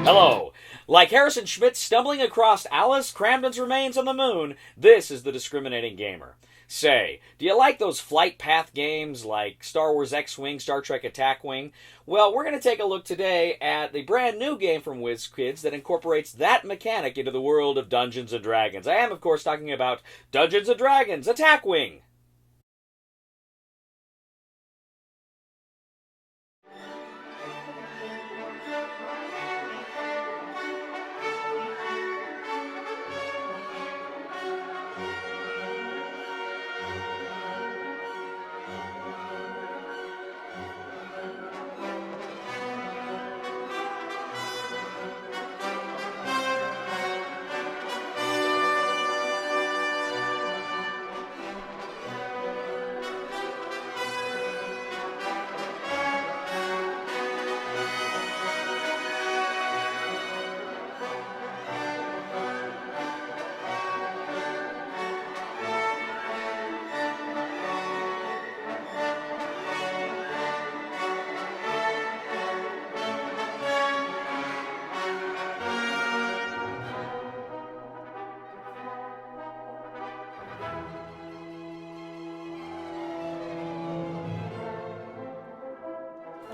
Hello. Like Harrison Schmitt stumbling across Alice Cramden's remains on the moon, this is the Discriminating Gamer. Say, do you like those flight path games like Star Wars X-Wing, Star Trek Attack Wing? Well, we're going to take a look today at the brand new game from WizKids that incorporates that mechanic into the world of Dungeons & Dragons. I am, of course, talking about Dungeons & Dragons Attack Wing.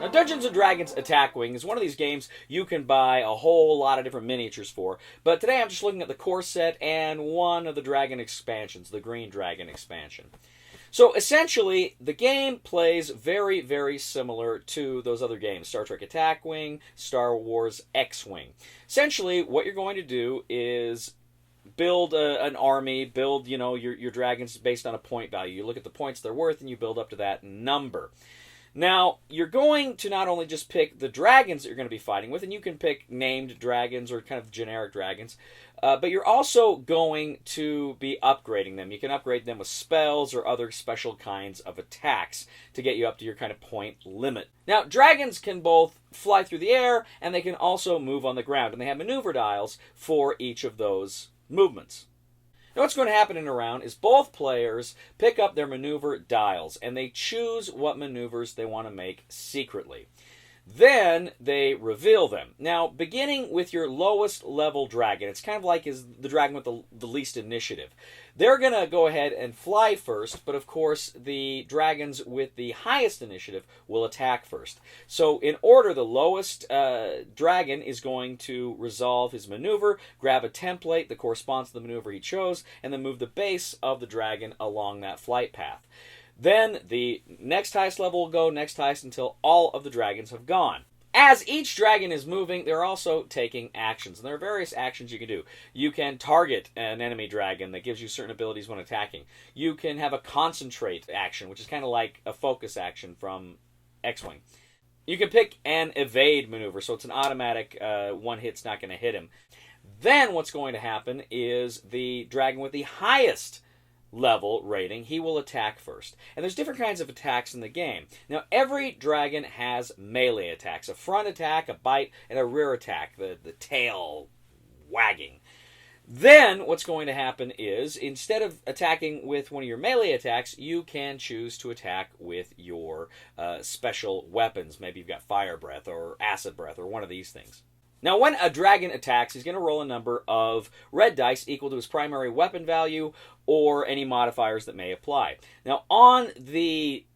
Now, Dungeons & Dragons Attack Wing is one of these games you can buy a whole lot of different miniatures for, but today I'm just looking at the core set and one of the dragon expansions, the Green Dragon expansion. So essentially, the game plays very, very similar to those other games, Star Trek Attack Wing, Star Wars X-Wing. Essentially, what you're going to do is build an army, build your dragons based on a point value. You look at the points they're worth and you build up to that number. Now, you're going to not only just pick the dragons that you're going to be fighting with, and you can pick named dragons or kind of generic dragons, but you're also going to be upgrading them. You can upgrade them with spells or other special kinds of attacks to get you up to your kind of point limit. Now, dragons can both fly through the air, and they can also move on the ground, and they have maneuver dials for each of those movements. Now, what's going to happen in a round is both players pick up their maneuver dials, and they choose what maneuvers they want to make secretly. Then they reveal them. Now, beginning with your lowest level dragon, it's kind of like is the dragon with the least initiative. They're going to go ahead and fly first, but of course the dragons with the highest initiative will attack first. So in order, the lowest dragon is going to resolve his maneuver, grab a template that corresponds to the maneuver he chose, and then move the base of the dragon along that flight path. Then the next highest level will go next highest until all of the dragons have gone. As each dragon is moving, they're also taking actions. And there are various actions you can do. You can target an enemy dragon that gives you certain abilities when attacking. You can have a concentrate action, which is kind of like a focus action from X-Wing. You can pick an evade maneuver, so it's an automatic one hit's not going to hit him. Then what's going to happen is the dragon with the highest level rating, he will attack first. And there's different kinds of attacks in the game. Now, every dragon has melee attacks. A front attack, a bite, and a rear attack, the tail wagging. Then, what's going to happen is, instead of attacking with one of your melee attacks, you can choose to attack with your special weapons. Maybe you've got fire breath or acid breath or one of these things. Now, when a dragon attacks, he's going to roll a number of red dice equal to his primary weapon value or any modifiers that may apply. Now, on the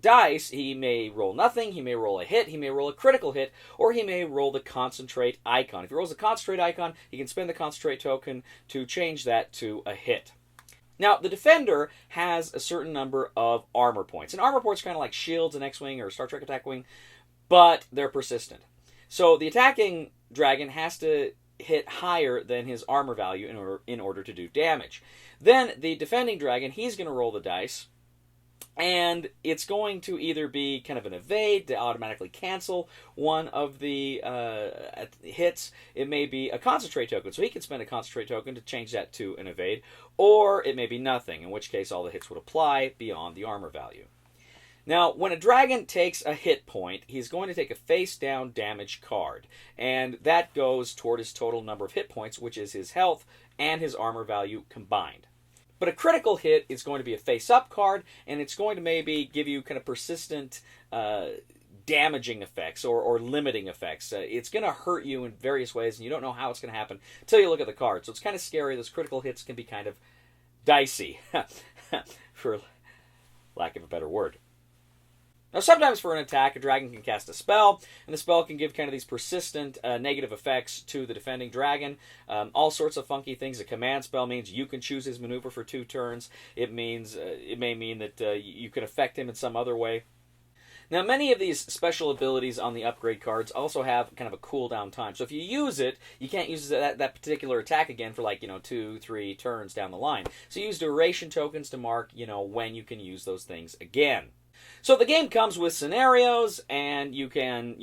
dice, he may roll nothing, he may roll a hit, he may roll a critical hit, or he may roll the concentrate icon. If he rolls a concentrate icon, he can spend the concentrate token to change that to a hit. Now, the defender has a certain number of armor points. And armor points are kind of like shields in X-Wing or Star Trek Attack Wing, but they're persistent. So the attacking dragon has to hit higher than his armor value in order to do damage. Then the defending dragon, he's going to roll the dice, and it's going to either be kind of an evade to automatically cancel one of the hits. It may be a concentrate token, so he can spend a concentrate token to change that to an evade, or it may be nothing, in which case all the hits would apply beyond the armor value. Now, when a dragon takes a hit point, he's going to take a face-down damage card, and that goes toward his total number of hit points, which is his health and his armor value combined. But a critical hit is going to be a face-up card, and it's going to maybe give you kind of persistent damaging effects or limiting effects. It's going to hurt you in various ways, and you don't know how it's going to happen until you look at the card. So it's kind of scary. Those critical hits can be kind of dicey, for lack of a better word. Now, sometimes for an attack, a dragon can cast a spell, and the spell can give kind of these persistent negative effects to the defending dragon. All sorts of funky things. A command spell means you can choose his maneuver for 2 turns. It may mean that you can affect him in some other way. Now, many of these special abilities on the upgrade cards also have kind of a cooldown time. So if you use it, you can't use that particular attack again for 2, 3 turns down the line. So you use duration tokens to mark, when you can use those things again. So the game comes with scenarios, and you can,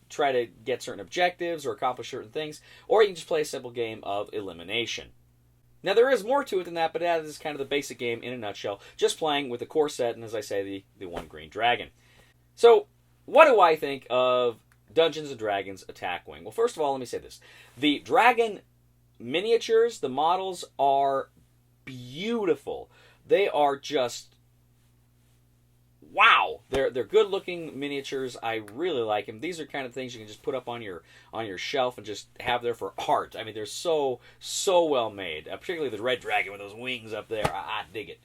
try to get certain objectives or accomplish certain things, or you can just play a simple game of elimination. Now, there is more to it than that, but that is kind of the basic game in a nutshell, just playing with the core set and, as I say, the one green dragon. So, what do I think of Dungeons & Dragons Attack Wing? Well, first of all, let me say this. The dragon miniatures, the models, are beautiful. They are just... wow! They're good-looking miniatures. I really like them. These are kind of things you can just put up on your shelf and just have there for art. I mean, they're so well made. Particularly the red dragon with those wings up there. I dig it.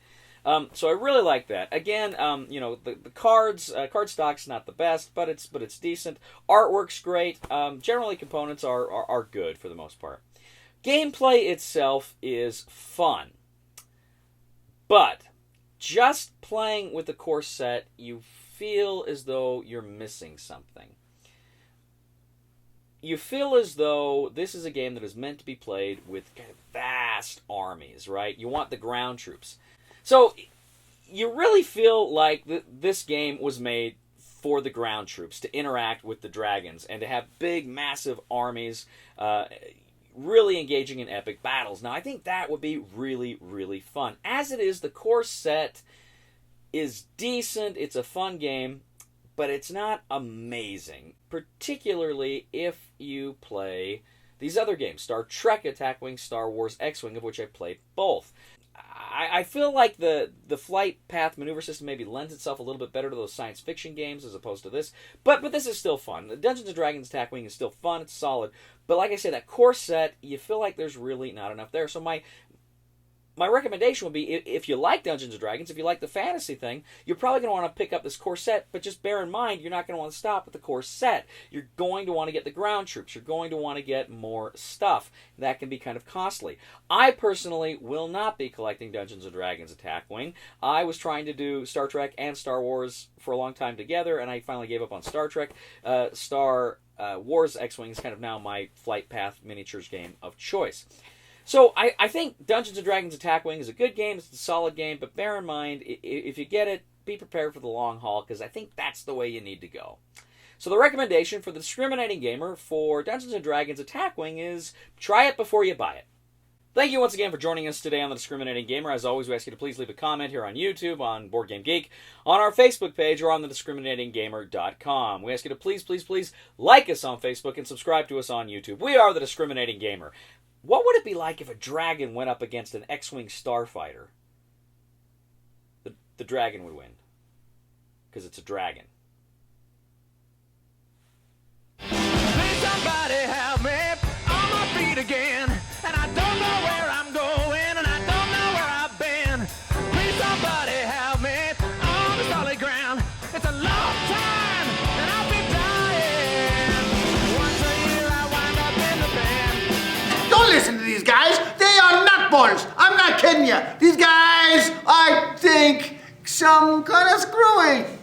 So I really like that. Again, the cards, card stock's not the best, but it's decent. Artwork's great. Generally, components are good for the most part. Gameplay itself is fun, but just playing with the core set, you feel as though you're missing something. You feel as though this is a game that is meant to be played with kind of vast armies, right? You want the ground troops. So, you really feel like this game was made for the ground troops to interact with the dragons and to have big, massive armies really engaging in epic battles. Now, I think that would be really, really fun. As it is, the core set is decent. It's a fun game, but it's not amazing, particularly if you play these other games, Star Trek Attack Wing, Star Wars X-Wing, of which I played both. I feel like the flight path maneuver system maybe lends itself a little bit better to those science fiction games as opposed to this. But this is still fun. The Dungeons & Dragons Attack Wing is still fun. It's solid. But like I say, that core set, you feel like there's really not enough there. So my recommendation would be, if you like Dungeons & Dragons, if you like the fantasy thing, you're probably going to want to pick up this core set, but just bear in mind, you're not going to want to stop at the core set. You're going to want to get the ground troops. You're going to want to get more stuff. That can be kind of costly. I personally will not be collecting Dungeons & Dragons Attack Wing. I was trying to do Star Trek and Star Wars for a long time together, and I finally gave up on Star Trek. Star Wars X-Wing is kind of now my flight path miniatures game of choice. So I think Dungeons & Dragons Attack Wing is a good game. It's a solid game, but bear in mind, if you get it, be prepared for the long haul, because I think that's the way you need to go. So the recommendation for the discriminating gamer for Dungeons & Dragons Attack Wing is try it before you buy it. Thank you once again for joining us today on The Discriminating Gamer. As always, we ask you to please leave a comment here on YouTube, on Board Game Geek, on our Facebook page, or on thediscriminatinggamer.com. We ask you to please, please, please like us on Facebook and subscribe to us on YouTube. We are The Discriminating Gamer. What would it be like if a dragon went up against an X-Wing starfighter? The dragon would win. Because it's a dragon. Please somebody help me on my feet again. And I don't know where I'm going, and I don't know where I've been. Please somebody help me on the solid ground. It's a long time, and I'll be dying. Once a year I wind up in the band. Don't listen to these guys. They are nutballs. I'm not kidding you. These guys, I think, some kind of screwing.